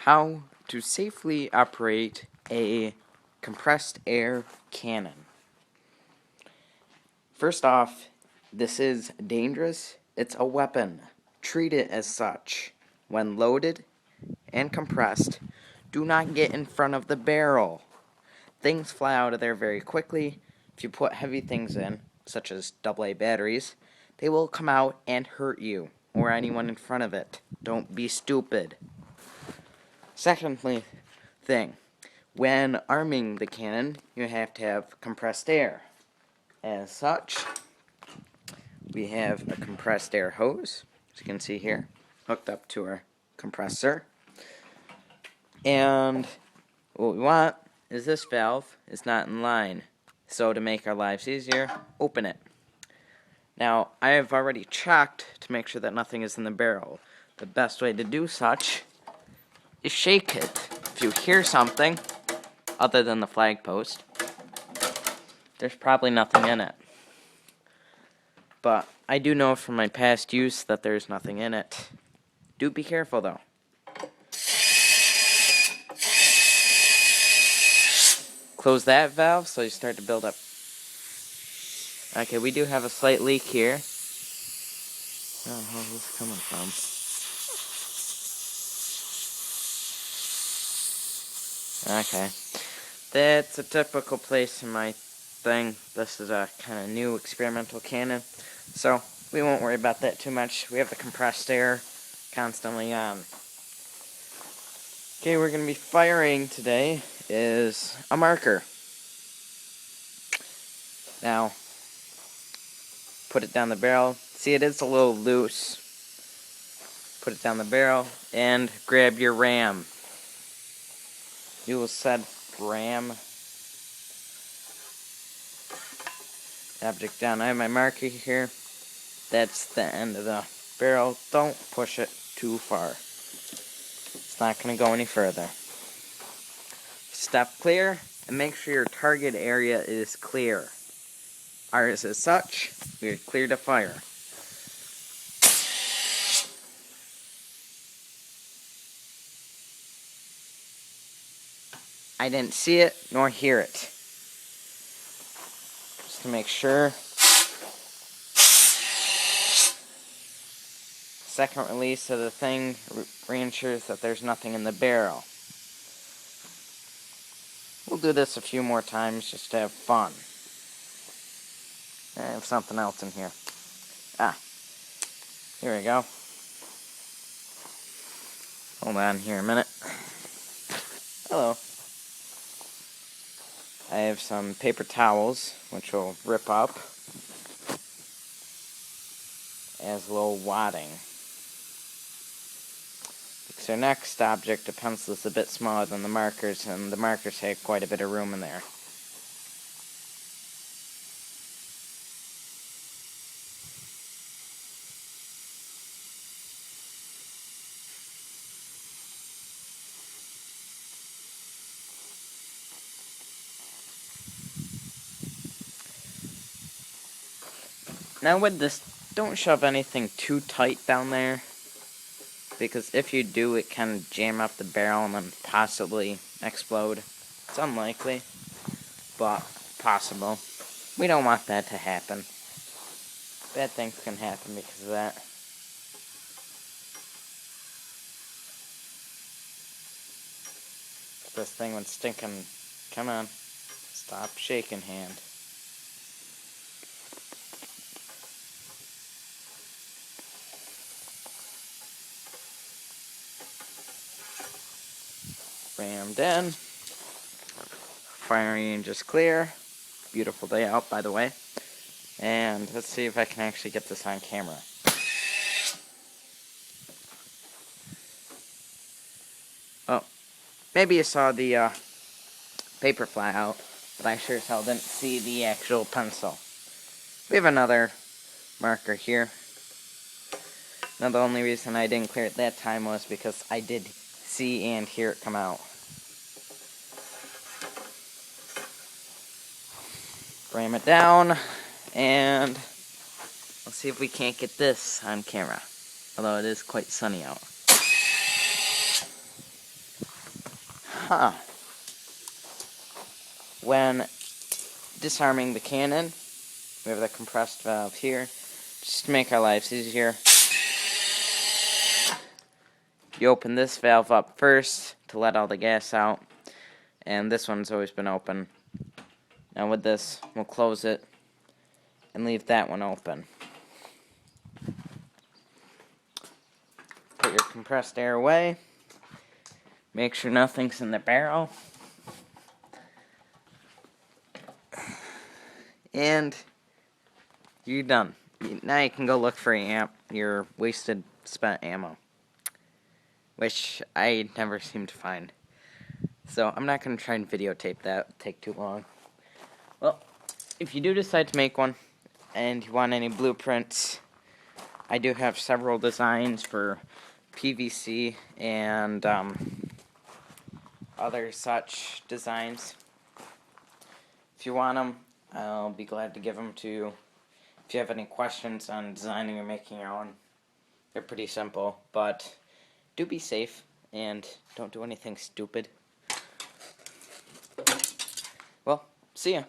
How to safely operate a compressed air cannon. First off, this is dangerous. It's a weapon. Treat it as such. When loaded and compressed, do not get in front of the barrel. Things fly out of there very quickly. If you put heavy things in, such as AA batteries, they will come out and hurt you or anyone in front of it. Don't be stupid. Secondly, when arming the cannon, you have to have compressed air. As such, we have a compressed air hose, as you can see here, hooked up to our compressor. And what we want is this valve is not in line. So to make our lives easier, open it. Now, I have already checked to make sure that nothing is in the barrel. The best way to do such is shake it. If you hear something other than the flag post, there's probably nothing in it. But I do know from my past use that there's nothing in it. Do be careful though. Close that valve so you start to build up. Okay, we do have a slight leak here. Oh, where's this coming from? Okay. That's a typical place in my thing. This is a kind of new experimental cannon, so we won't worry about that too much. We have the compressed air constantly on. Okay, we're going to be firing today is a marker. Now, put it down the barrel. See, it is a little loose. Put it down the barrel and grab your ram. You will set ram object down. I have my marker here. That's the end of the barrel. Don't push it too far. It's not going to go any further. Step clear and make sure your target area is clear. Ours is such. We are clear to fire. I didn't see it nor hear it. Just to make sure. Second release of the thing reassures that there's nothing in the barrel. We'll do this a few more times just to have fun. I have something else in here. Here we go. Hold on here a minute. Hello. I have some paper towels, which will rip up as a little wadding. Because our next object, a pencil, is a bit smaller than the markers, and the markers have quite a bit of room in there. Now with this, don't shove anything too tight down there, because if you do, it can jam up the barrel and then possibly explode. It's unlikely, but possible. We don't want that to happen. Bad things can happen because of that. This thing went stinking. Come on. Stop shaking, hand. Rammed in. Firing range is clear. Beautiful day out, by the way. And let's see if I can actually get this on camera. Oh, maybe you saw the paper fly out, but I sure as hell didn't see the actual pencil. We have another marker here. Now the only reason I didn't clear it that time was because I did see and hear it come out. Ram it down, and let's see if we can't get this on camera. Although it is quite sunny out. When disarming the cannon, we have the compressed valve here, just to make our lives easier. You open this valve up first to let all the gas out, and this one's always been open. Now with this, we'll close it and leave that one open. Put your compressed air away. Make sure nothing's in the barrel. And you're done. Now you can go look for your wasted spent ammo, which I never seem to find. So I'm not going to try and videotape that. It'll take too long. Well, if you do decide to make one, and you want any blueprints, I do have several designs for PVC and other such designs. If you want them, I'll be glad to give them to you. If you have any questions on designing or making your own, they're pretty simple, but do be safe and don't do anything stupid. Well, see ya.